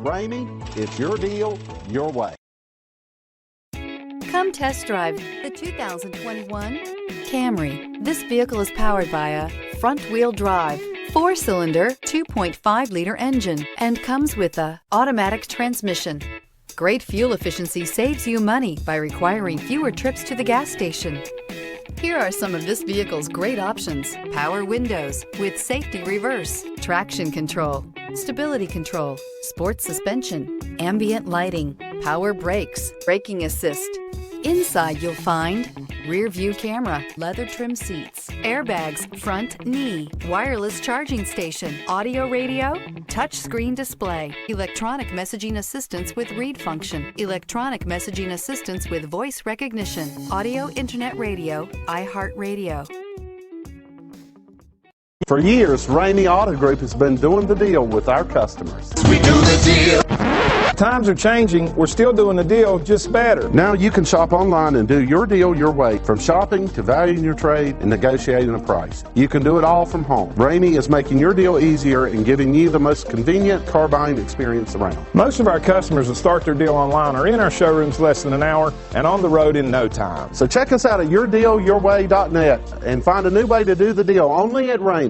Ramey, it's your deal, your way. Come test drive the 2021 Camry. This vehicle is powered by a front-wheel drive, 4-cylinder, 2.5-liter engine and comes with a automatic transmission. Great fuel efficiency saves you money by requiring fewer trips to the gas station. Here are some of this vehicle's great options: power windows with safety reverse, traction control, stability control, sports suspension, ambient lighting, power brakes, braking assist. Inside you'll find rear view camera, leather trim seats, airbags, front knee, wireless charging station, audio radio, touch screen display, electronic messaging assistance with read function, electronic messaging assistance with voice recognition, audio internet radio, iHeartRadio. For years, Ramey Auto Group has been doing the deal with our customers. We do the deal. Times are changing. We're still doing the deal, just better. Now you can shop online and do your deal your way, from shopping to valuing your trade and negotiating a price. You can do it all from home. Ramey is making your deal easier and giving you the most convenient car buying experience around. Most of our customers that start their deal online are in our showrooms less than an hour and on the road in no time. So check us out at yourdealyourway.net and find a new way to do the deal only at Ramey.